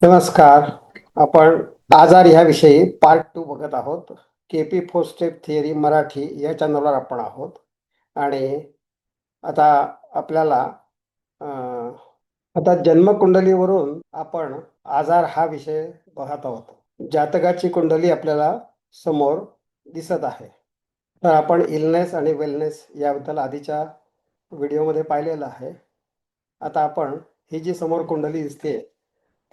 नमस्कार. आपण आजार ह्याविषयी पार्ट 2 बघत आहोत. KP four step theory Marathi या चॅनलवर आपण आहोत. आणि आता आपल्याला अ, आता जन्मकुंडलीवरून आपण आजार हा विषय बघत आहोत. जातकाची कुंडली आपल्याला समोर दिसत आहे. तर आपण इलनेस आणि वेलनेस याबद्दल आधीच्या व्हिडिओमध्ये पाहिलेलं आहे. आता आपण ही जी समोर कुंडली दिसते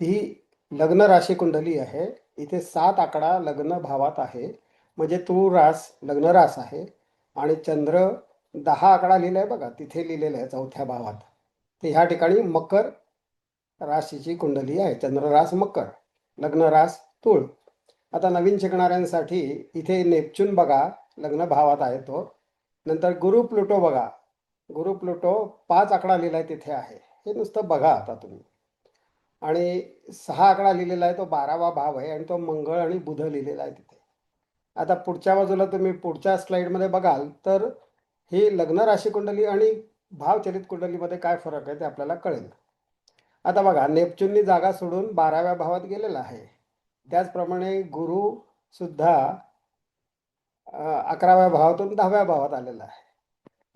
ती लग्न राशी कुंडली आहे. इथे 7 आकडा लग्न भावात आहे. म्हणजे तूळ रास लग्न रास आहे आणि चंद्र 10 आकडा लिहिलाय बघा, तिथे लिहिलेलं आहे चौथ्या भावात. तर ह्या ठिकाणी मकर राशीची कुंडली आहे. चंद्र रास मकर, लग्न रास तूळ. आता नवीन शिकणाऱ्यांसाठी इथे नेपच्यून बघा, लग्न भावात आहे तो. नंतर गुरु प्लुटो बघा, गुरु प्लुटो 5 आकडा लिहिलाय तिथे आहे. हे नुसतं बघा आता तुम्ही. आणि 6 आकडा लिहिलेला आहे तो 12वा भाव आहे आणि तो मंगळ आणि बुध लिहिलेला आहे तिथे. आता पुढच्या बाजूला तुम्ही पुढच्या स्लाइडमध्ये बघाल तर ही लग्न राशी कुंडली आणि भावचलित कुंडलीमध्ये काय फरक आहे ते आपल्याला कळेल. आता बघा, नेपच्यूननी जागा सोडून 12व्या भावात गेलेला आहे. त्याचप्रमाणे गुरु सुद्धा 11व्या भावातून 10व्या भावात आलेला आहे.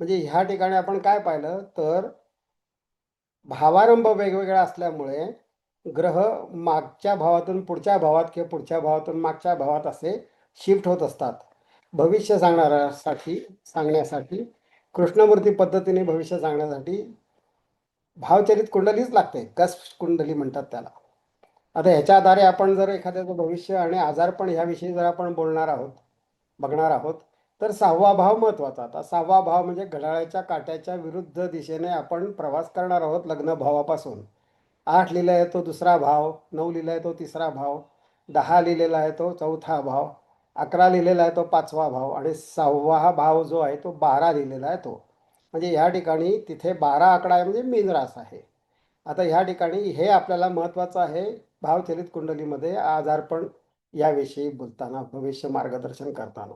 म्हणजे ह्या ठिकाणी आपण काय पाहिलं तर भावारंभ वेगवेगळा असल्यामुळे ग्रह मागच्या भावातून पुढच्या भावात किंवा पुढच्या भावातून मागच्या भावात असे शिफ्ट होत असतात. भविष्य सांगण्यासाठी कृष्णमूर्ती पद्धतीने भविष्य सांगण्यासाठी भावचरित कुंडलीच लागते. कस कुंडली म्हणतात त्याला. आता ह्याच्या आधारे आपण जर एखाद्याचं भविष्य आणि आजारपण ह्याविषयी जर आपण बघणार आहोत तर 6वा भाव महत्त्वाचा. आता 6वा भाव म्हणजे घड्याळाच्या काट्याच्या विरुद्ध दिशेने आपण प्रवास करणार आहोत लग्न भावापासून. 8 लिहिला आहे तो दुसरा भाव, 9 लिहिला आहे तो तिसरा भाव, 10 लिहिलेला आहे तो चौथा भाव, 11 लिहिलेला आहे तो 5वा भाव आणि 6वा भाव जो आहे तो 12 लिहिलेला आहे तो. म्हणजे ह्या ठिकाणी तिथे 12 आकडा आहे म्हणजे मीन रास आहे. आता ह्या ठिकाणी हे आपल्याला महत्त्वाचं आहे भावचलित कुंडलीमध्ये आजारपण याविषयी बोलताना, भविष्य मार्गदर्शन करताना.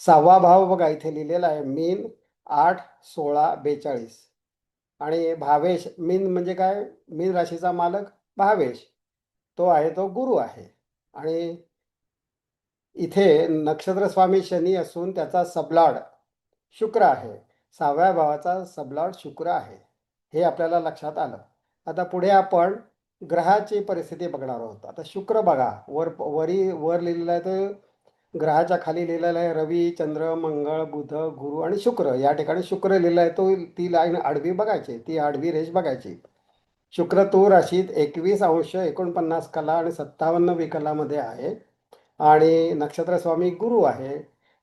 6वा भाव बघा इथे लिहिलेला आहे मीन 8, 16, 42 आणि भावेश. मीन म्हणजे काय, मीन राशीचा मालक भावेश, तो आहे तो गुरु आहे. आणि इथे नक्षत्र स्वामी शनी असून त्याचा सबलॉर्ड शुक्र आहे. 6व्या भावाचा सबलॉर्ड शुक्र आहे. हे आपल्याला लक्षात आलं. आता पुढे आपण ग्रहाची परिस्थिती बघणार आहोत. आता शुक्र बघा, वर लिहिलेला आहे तर ग्रहाच्या खाली लिहिलेला आहे रवी, चंद्र, मंगळ, बुध, गुरु आणि शुक्र. या ठिकाणी शुक्र लिहिला आहे तो, ती लाईन आडवी बघायची, ती आडवी रेष बघायची. शुक्र तूळ राशीत 21°49' आणि 57 विकलामध्ये आहे आणि नक्षत्र स्वामी गुरु आहे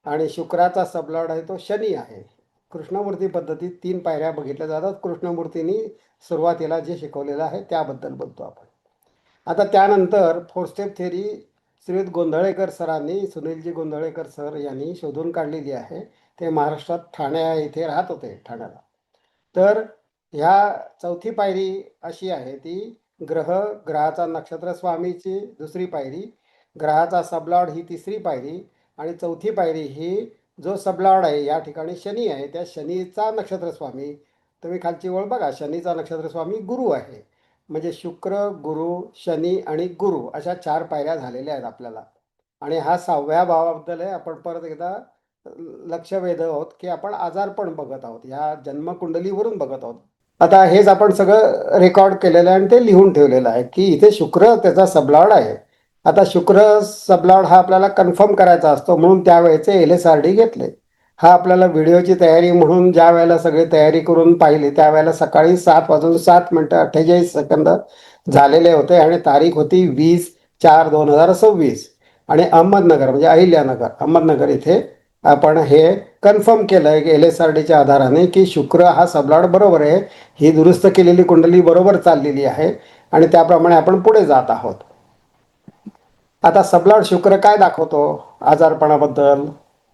आणि शुक्राचा सबलॉर्ड आहे तो शनी आहे. कृष्णमूर्ती पद्धतीत 3 पायऱ्या बघितल्या जातात. कृष्णमूर्तींनी सुरुवातीला जे शिकवलेलं आहे त्याबद्दल बोलतो आपण. आता त्यानंतर फोर स्टेप थेरी श्रीयुत गोंधळेकर सरांनी, सुनीलजी गोंधळेकर सर यांनी शोधून काढलेली आहे. ते महाराष्ट्रात ठाणे इथे राहत होते, ठाण्याला. तर ह्या चौथी पायरी अशी आहे ती ग्रहाचा नक्षत्र स्वामीची दुसरी पायरी, ग्रहाचा सबलॉर्ड ही तिसरी पायरी आणि चौथी पायरी ही जो सबलॉर्ड आहे या ठिकाणी शनी आहे, त्या शनीचा नक्षत्र स्वामी. तुम्ही खालची ओळ बघा, शनीचा नक्षत्र स्वामी गुरु आहे. म्हणजे शुक्र, गुरु, शनी आणि गुरु अशा 4 पायऱ्या झालेल्या आहेत आपल्याला. आणि हा 6व्या भावाबद्दल आहे. आपण परत एकदा लक्ष वेध आहोत की आपण आजारपण बघत आहोत, ह्या जन्मकुंडलीवरून बघत आहोत. आता हेच आपण सगळं रेकॉर्ड केलेलं आहे आणि ते लिहून ठेवलेलं आहे की इथे शुक्र त्याचा सबलॉर्ड आहे. आता शुक्र सबलॉर्ड हा आपल्याला कन्फर्म करायचा असतो म्हणून त्यावेळेचे LSRD घेतले. हा आपल्याला व्हिडिओची तयारी म्हणून ज्या वेळेला सगळी तयारी करून पाहिली त्यावेळेला सकाळी 7:07:48 झालेले होते आणि तारीख होती 20/4/2026 आणि अहमदनगर म्हणजे अहिल्यानगर, अहमदनगर इथे आपण हे कन्फर्म केलं आहे की LSRDच्या आधाराने की शुक्र हा सबलॉर्ड बरोबर आहे. ही दुरुस्त केलेली कुंडली बरोबर चाललेली आहे आणि त्याप्रमाणे आपण पुढे जात आहोत. आता सबलॉर्ड शुक्र काय दाखवतो आजारपणाबद्दल,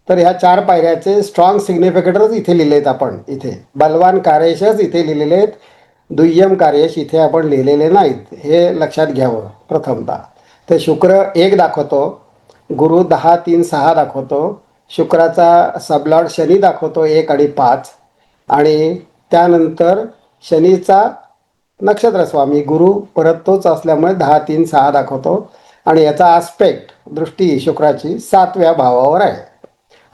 तर ह्या 4 पायऱ्याचे स्ट्रॉंग सिग्निफिकेटर्स इथे लिहिले आहेत. आपण इथे बलवान कार्यशच इथे लिहिलेले आहेत, दुय्यम कार्यश इथे आपण लिहिलेले नाहीत, हे लक्षात घ्यावं प्रथमतः. तर शुक्र 1 दाखवतो, गुरु 10, 3, 6 दाखवतो, शुक्राचा सबलॉर्ड शनी दाखवतो 1 आणि 5 आणि त्यानंतर शनीचा नक्षत्र स्वामी गुरु परत तोच असल्यामुळे 10 3 6 दाखवतो आणि याचा आस्पेक्ट दृष्टी शुक्राची 7व्या भावावर आहे.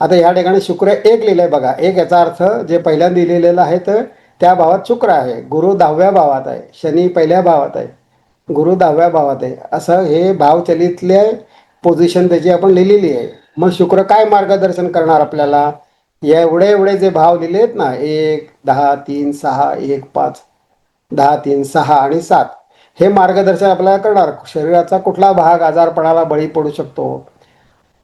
आता ह्या ठिकाणी शुक्र एक लिहिलंय बघा. एक याचा अर्थ जे पहिल्यांदा लिहिलेलं आहे तर त्या भावात शुक्र आहे. गुरु 10व्या भावात आहे. शनी पहिल्या भावात आहे. गुरु 10व्या भावात आहे. असं हे भावचलितले पोझिशन त्याची आपण लिहिलेली आहे. मग शुक्र काय मार्गदर्शन करणार आपल्याला? एवढे एवढे जे भाव लिहिले आहेत ना, 1 10 3 6 1 5 10 3 6 आणि 7 हे मार्गदर्शन आपल्याला करणार. शरीराचा कुठला भाग आजारपणाला बळी पडू शकतो,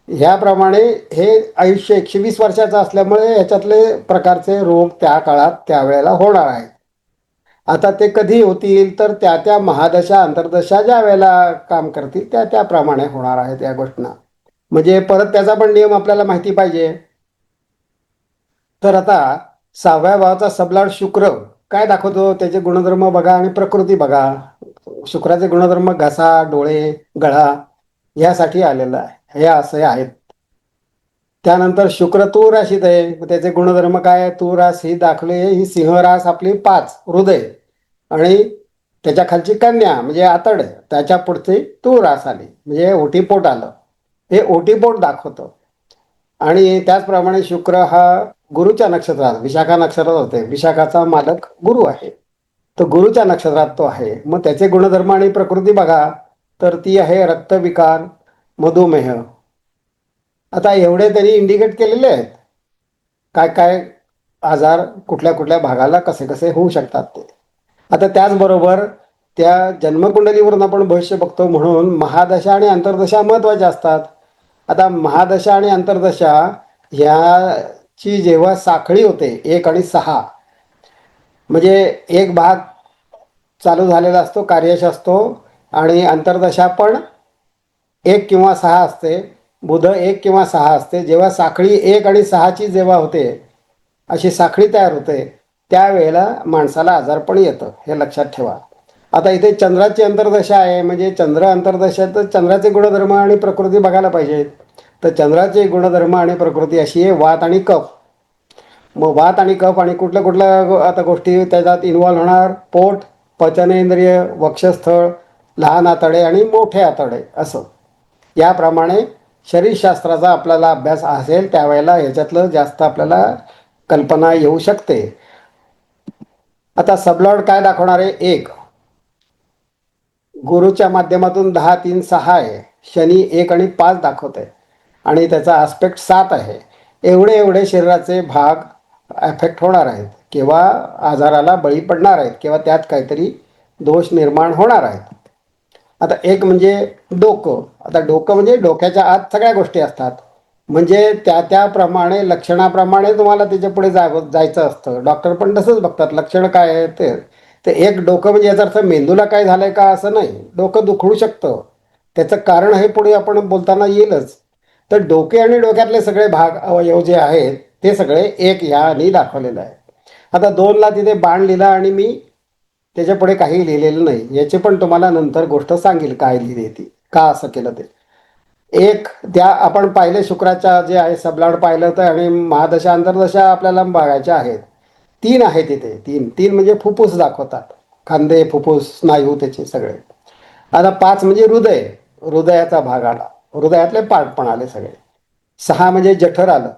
ह्याप्रमाणे हे आयुष्य 120 वर्षाचं असल्यामुळे ह्याच्यातले प्रकारचे रोग त्या काळात त्यावेळेला होणार आहेत. आता ते कधी होतील तर त्या त्या महादशा अंतर्दशा ज्या वेळेला काम करतील त्या त्याप्रमाणे होणार आहेत या गोष्टींना. म्हणजे परत त्याचा पण नियम आपल्याला माहिती पाहिजे. तर आता 6व्या भावाचा सबलाट शुक्र काय दाखवतो? त्याचे गुणधर्म बघा आणि प्रकृती बघा. शुक्राचे गुणधर्म घसा, डोळे, गळा यासाठी आलेला आहे. हे असे आहेत. त्यानंतर शुक्र तूळ राशीत आहे. त्याचे गुणधर्म काय? तूळ रास ही दाखवली. ही सिंह रास आपली 5 हृदय आणि त्याच्या खालची कन्या म्हणजे आतड, त्याच्या पुढची तूळ रास आली म्हणजे ओटीपोट आलं. हे ओटीपोट दाखवतं. आणि त्याचप्रमाणे शुक्र हा गुरुच्या नक्षत्रात विशाखा नक्षत्रात होते. विशाखाचा मालक गुरु आहे. तर गुरुच्या नक्षत्रात तो आहे. मग त्याचे गुणधर्म आणि प्रकृती बघा तर ती आहे रक्तविकार, मधुमेह. आता एवढे त्यांनी इंडिकेट केलेले आहेत काय काय आजार कुठल्या कुठल्या भागाला कसे कसे होऊ शकतात ते. आता त्याचबरोबर त्या जन्मकुंडलीवरून आपण भविष्य बघतो म्हणून महादशा आणि अंतर्दशा महत्त्वाच्या असतात. आता महादशा आणि अंतर्दशा ह्याची जेव्हा साखळी होते 1 आणि 6 म्हणजे एक भाग चालू झालेला असतो, कार्यश असतो आणि अंतर्दशा पण 1 किंवा 6 असते. बुध 1 किंवा 6 असते. जेव्हा साखळी 1 आणि 6ची जेव्हा होते अशी साखळी तयार होते त्यावेळेला माणसाला आजारपण येतं, हे लक्षात ठेवा. आता इथे चंद्राची अंतर्दशा आहे म्हणजे चंद्र अंतर्दशा तर चंद्राचे गुणधर्म आणि प्रकृती बघायला पाहिजेत. तर चंद्राचे गुणधर्म आणि प्रकृती अशी आहे वात आणि कफ. मग वात आणि कफ आणि कुठल्या कुठल्या आता गोष्टी त्याच्यात इन्व्हॉल्व होणार? पोट, पचनेंद्रिय, वक्षस्थळ, लहान आतडे आणि मोठे आतडे असं. याप्रमाणे शरीरशास्त्राचा आपल्याला अभ्यास असेल त्यावेळेला ह्याच्यातलं जास्त आपल्याला कल्पना येऊ शकते. आता सबलॉर्ड काय दाखवणार आहे? 1 गुरुच्या माध्यमातून 10 3 6 आहे. शनी 1 आणि 5 दाखवत आहे आणि त्याचा आस्पेक्ट 7 आहे. एवढे एवढे शरीराचे भाग अफेक्ट होणार आहेत किंवा आजाराला बळी पडणार आहेत किंवा त्यात काहीतरी दोष निर्माण होणार आहेत. आता एक म्हणजे डोकं. आता डोकं म्हणजे डोक्याच्या आत सगळ्या गोष्टी असतात. म्हणजे त्या त्याप्रमाणे लक्षणाप्रमाणे तुम्हाला त्याच्या पुढे जायचं असतं. डॉक्टर पण तसंच बघतात लक्षणं काय आहे ते. तर एक डोकं म्हणजे याचा अर्थ मेंदूला काय झालंय का असं नाही. डोकं दुखवू शकतं. त्याचं कारण हे पुढे आपण बोलताना येईलच. तर डोके आणि डोक्यातले सगळे भाग अवयव जे आहेत ते सगळे 1 ह्यानी दाखवलेलं आहे. आता 2ला तिथे बाण लिहिला आणि मी त्याच्या पुढे काही लिहिलेलं नाही. याची पण तुम्हाला नंतर गोष्ट सांगेल काय लिहिली ती, का असं केलं ते. एक त्या आपण पाहिले शुक्राच्या जे आहे सबलाड पाहिलं तर आणि महादशा अंतर्दशा आपल्याला बघायच्या आहेत. 3 आहे तिथे. 3 म्हणजे फुफ्फुस दाखवतात. खांदे, फुफ्फुस, स्नायू त्याचे सगळे. आता 5 म्हणजे हृदय, हृदयाचा भाग आला. हृदयातले पार्ट पण आले सगळे. 6 म्हणजे जठर आलं,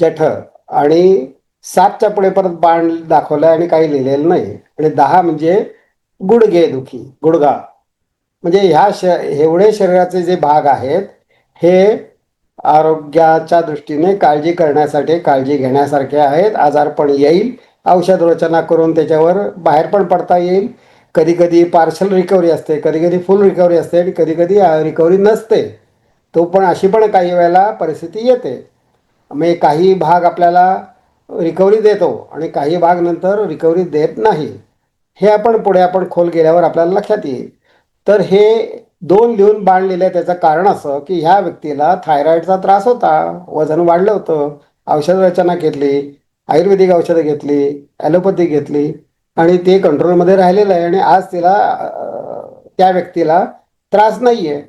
जठर. आणि 7च्या पुढे परत बाण दाखवलाय आणि काही लिहिलेलं नाही. आणि 10 म्हणजे गुडघे दुखी, गुडघा. म्हणजे एवढे शरीराचे जे भाग आहेत हे आरोग्याच्या दृष्टीने काळजी करण्यासाठी काळजी घेण्यासारखे आहेत. आजारपण येईल, औषध रचना करून त्याच्यावर बाहेर पण पडता येईल. कधी कधी पार्शल रिकव्हरी असते, कधी कधी फुल रिकव्हरी असते आणि कधी कधी रिकव्हरी नसते. तो पण अशी पण काही वेळेला परिस्थिती येते. म्हणजे काही भाग आपल्याला रिकव्हरी देतो आणि काही भाग नंतर रिकव्हरी देत नाही. हे आपण पुढे आपण खोल गेल्यावर आपल्याला लक्षात येईल. तर हे 2 लिहून बाण लिहिले त्याचं कारण असं की ह्या व्यक्तीला थायरॉईडचा त्रास होता, वजन वाढलं होतं, औषध रचना घेतली, आयुर्वेदिक औषधं घेतली, ॲलोपॅथी घेतली आणि ते कंट्रोलमध्ये राहिलेलं आहे आणि आज तिला त्या व्यक्तीला त्रास नाही आहे.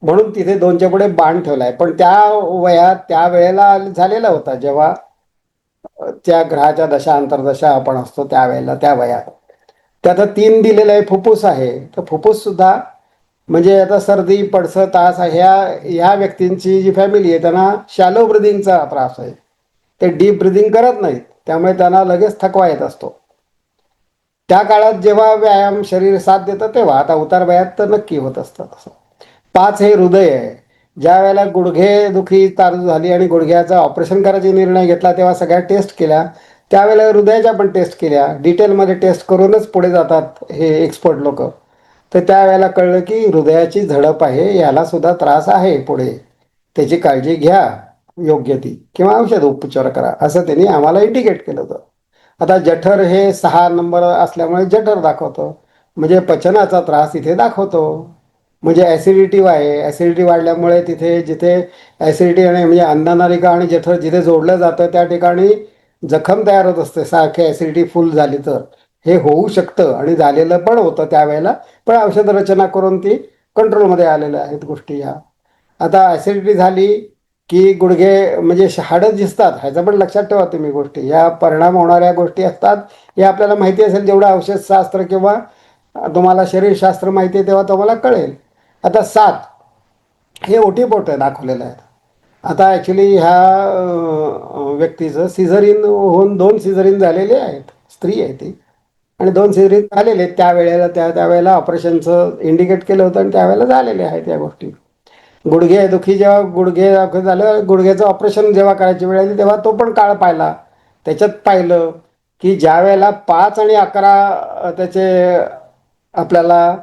म्हणून तिथे 2च्या पुढे बाण ठेवला आहे. पण त्या वयात त्या वेळेला झालेला होता जेव्हा त्या ग्रहाच्या दशा अंतर्दशा आपण असतो त्यावेळेला त्या वयात. त्यात 3 दिलेलं आहे, फुफ्फुस आहे. तर फुफ्फुस सुद्धा म्हणजे आता सर्दी, पडसं, तास ह्या व्यक्तींची जी फॅमिली आहे त्यांना शॅलो ब्रिदिंगचा त्रास आहे. ते डीप ब्रिदिंग करत नाहीत, त्यामुळे त्यांना लगेच थकवा येत असतो. त्या काळात जेव्हा व्यायाम शरीर साथ देतं तेव्हा, आता उतार वयात तर नक्की होत असतं तसं. 5 हे हृदय आहे. ज्या वेळेला गुडघे दुखी चालू झाली आणि गुडघ्याचं ऑपरेशन करायचा निर्णय घेतला तेव्हा सगळ्या टेस्ट केल्या. त्यावेळेला हृदयाच्या पण टेस्ट केल्या. डिटेलमध्ये टेस्ट करूनच पुढे जातात हे एक्सपर्ट लोक. तर त्यावेळेला कळलं की हृदयाची झडप आहे, याला सुद्धा त्रास आहे पुढे. त्याची काळजी घ्या योग्य ती, किंवा औषध उपचार करा, असं त्यांनी आम्हाला इंडिकेट केलं होतं. आता जठर हे 6 नंबर असल्यामुळे जठर दाखवतो, म्हणजे पचनाचा त्रास इथे दाखवतो. म्हणजे ॲसिडिटी आहे, ॲसिडिटी वाढल्यामुळे तिथे जिथे ॲसिडिटी आणि म्हणजे अन्ननलिका आणि जठर जिथे जोडलं जातं त्या ठिकाणी जखम तयार होत असते. सारखे ॲसिडिटी फुल झाली तर हे होऊ शकतं आणि झालेलं पण होतं त्यावेळेला. पण औषध रचना करून ती कंट्रोलमध्ये आलेल्या आहेत गोष्टी ह्या. आता ॲसिडिटी झाली की गुडघे म्हणजे हाडं दिसतात, ह्याचं पण लक्षात ठेवा तुम्ही गोष्टी. या परिणाम होणाऱ्या गोष्टी असतात, हे आपल्याला माहिती असेल जेवढं औषधशास्त्र किंवा तुम्हाला शरीरशास्त्र माहिती आहे तेव्हा तुम्हाला कळेल. आता 7 हे ओटीपोट दाखवलेलं आहे. आता ॲक्च्युली ह्या व्यक्तीचं सिझरिन होऊन 2 सिझरिन झालेले आहेत. स्त्री आहे ती, आणि 2 सिझरिन झालेले आहेत त्यावेळेला. त्यावेळेला ऑपरेशनचं इंडिकेट केलं होतं आणि त्यावेळेला झालेले आहेत या गोष्टी. गुडघे दुखी जेव्हा गुडघे झालं, गुडघ्याचं ऑपरेशन जेव्हा करायची वेळ आली तेव्हा तो पण काळ पाहिला. त्याच्यात पाहिलं की ज्या वेळेला 5 आणि 11 त्याचे आपल्याला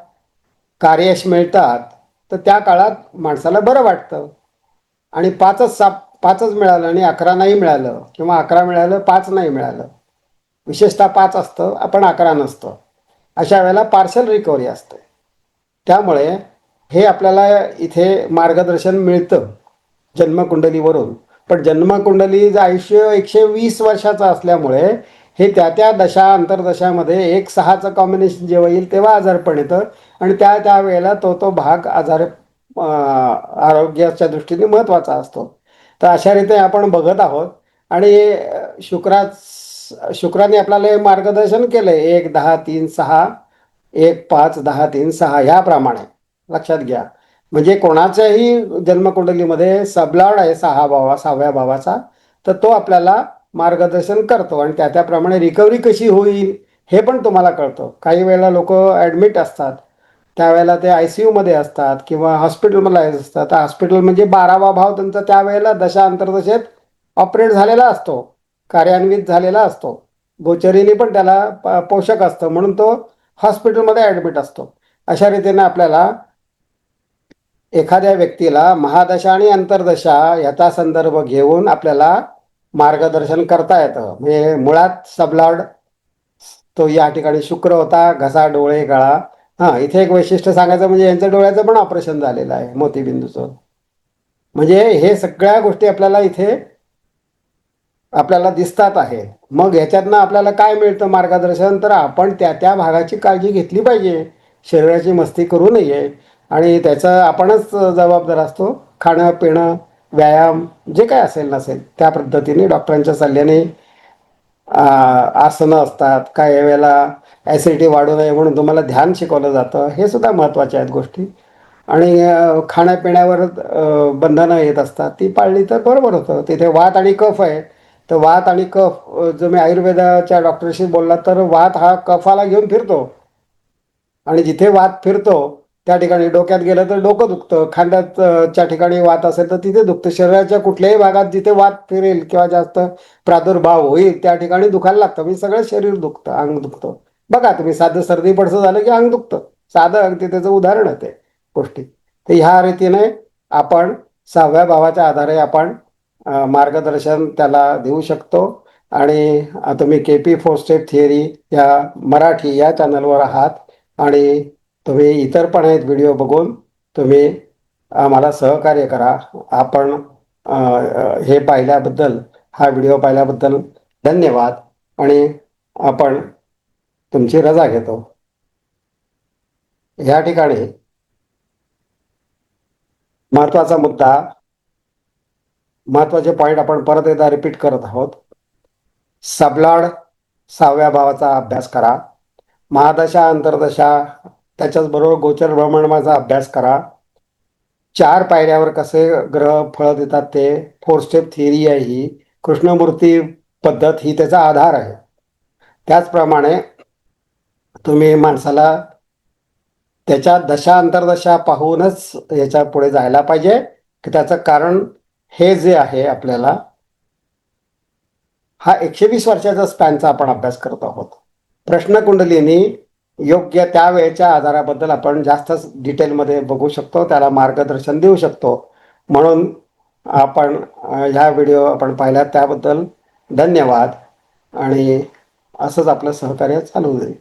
कार्यश मिळतात तर त्या काळात माणसाला बरं वाटतं. आणि 5च मिळालं आणि 11 नाही मिळालं, किंवा 11 मिळालं 5 नाही मिळालं, विशेषतः 5 असतं आपण 11 नसतं, अशा वेळेला पार्शल रिकव्हरी असते. त्यामुळे हे आपल्याला इथे मार्गदर्शन मिळतं जन्मकुंडलीवरून. पण जन्मकुंडलीचं आयुष्य 120 वर्षाचं असल्यामुळे हे त्या दशा अंतर्दशामध्ये 1-6चं कॉम्बिनेशन जेव्हा येईल तेव्हा आजारपण येतं, आणि त्या वेळेला तो भाग आरोग्याच्या दृष्टीने महत्त्वाचा असतो. तर अशा रीते आपण बघत आहोत. आणि शुक्राने आपल्याला हे मार्गदर्शन केलंय, 1, 10, 3, 6, 1, 5, 10, 3, 6 ह्याप्रमाणे लक्षात घ्या. म्हणजे कोणाच्याही जन्मकुंडलीमध्ये सबलॉर्ड आहे 6व्या भावाचा, तर तो आपल्याला मार्गदर्शन करतो आणि त्याप्रमाणे रिकव्हरी कशी होईल हे पण तुम्हाला कळतं. काही वेळेला लोक ॲडमिट असतात, त्यावेळेला ते ICUमध्ये असतात किंवा हॉस्पिटलमध्ये असतात. तर हॉस्पिटल म्हणजे 12वा भाव त्यांचा त्यावेळेला दशा अंतर्दशेत ऑपरेट झालेला असतो, कार्यान्वित झालेला असतो. गोचरीने पण त्याला पोषक असतं, म्हणून तो हॉस्पिटलमध्ये ॲडमिट असतो. अशा रीतीने आपल्याला एखाद्या व्यक्तीला महादशा आणि अंतर्दशा याचा संदर्भ घेऊन आपल्याला मार्गदर्शन करता येतं. म्हणजे मुळात सबलॉर्ड तो या ठिकाणी शुक्र होता, घसा, डोळे, गळा. हां, इथे एक वैशिष्ट्य सांगायचं म्हणजे यांच्या डोळ्याचं पण ऑपरेशन झालेलं आहे, मोतीबिंदूचं. म्हणजे हे सगळ्या गोष्टी आपल्याला इथे आपल्याला दिसतात आहे. मग ह्याच्यातनं आपल्याला काय मिळतं मार्गदर्शन, तर आपण त्या भागाची काळजी घेतली पाहिजे, शरीराची मस्ती करू नये, आणि त्याचं आपणच जबाबदार असतो. खाणं पिणं, व्यायाम जे काय असेल नसेल त्या पद्धतीने डॉक्टरांच्या सल्ल्याने आसनं असतात. काही वेळेला ॲसिडिटी वाढू नये म्हणून तुम्हाला ध्यान शिकवलं जातं, हे सुद्धा महत्त्वाच्या आहेत गोष्टी. आणि खाण्यापिण्यावर बंधनं येत असतात, ती पाळली तर बरोबर होतं. तिथे वात आणि कफ आहे, तर वात आणि कफ जो मी आयुर्वेदाच्या डॉक्टरशी बोलला तर वात हा कफाला घेऊन फिरतो, आणि जिथे वात फिरतो त्या ठिकाणी डोक्यात गेलं तर डोकं दुखतं, खांद्याच्या ठिकाणी वात असेल तर तिथे दुखतं. शरीराच्या कुठल्याही भागात जिथे वात फिरेल किंवा जास्त प्रादुर्भाव होईल त्या ठिकाणी दुखायला लागतं, म्हणजे सगळं शरीर दुखतं, अंग दुखतं. बघा तुम्ही, साधं सर्दी पडसं झालं की अंग दुखतं, साधं अगदी त्याचं उदाहरण आहे ते गोष्टी. तर ह्या रीतीने आपण 6व्या भावाच्या आधारे आपण मार्गदर्शन त्याला देऊ शकतो. आणि तुम्ही KP 4 स्टेप थिअरी या मराठी या चॅनलवर आहात, आणि तुम्ही इतर पण आहेत व्हिडिओ बघून तुम्ही आम्हाला सहकार्य करा. आपण हे पाहिल्याबद्दल, हा व्हिडिओ पाहिल्याबद्दल धन्यवाद, आणि आपण तुमची रजा घेतो. या ठिकाणी महत्त्वाचा मुद्दा, महत्त्वाचे पॉईंट आपण परत एकदा रिपीट करत आहोत. सबलॉर्ड 6व्या भावाचा अभ्यास करा. महादशा अंतर्दशा त्याच्याचबरोबर गोचर भ्रमणमाचा अभ्यास करा. 4 पायऱ्यावर कसे ग्रह फळ देतात ते 4 स्टेप थिअरी आहे ही. कृष्णमूर्ती पद्धत ही त्याचा आधार आहे. त्याचप्रमाणे तुम्ही माणसाला त्याच्या दशा अंतर्दशा पाहूनच याच्या पुढे जायला पाहिजे, की त्याचं कारण हे जे आहे आपल्याला हा 120 वर्षाचा स्पॅनचा आपण अभ्यास करत आहोत. प्रश्नकुंडलीनी योग्य त्यावेळेच्या आधाराबद्दल आपण जास्त डिटेलमध्ये बघू शकतो, त्याला मार्गदर्शन देऊ शकतो. म्हणून आपण ह्या व्हिडिओ आपण पाहिला त्याबद्दल धन्यवाद आणि असंच आपलं सहकार्य चालू राहील.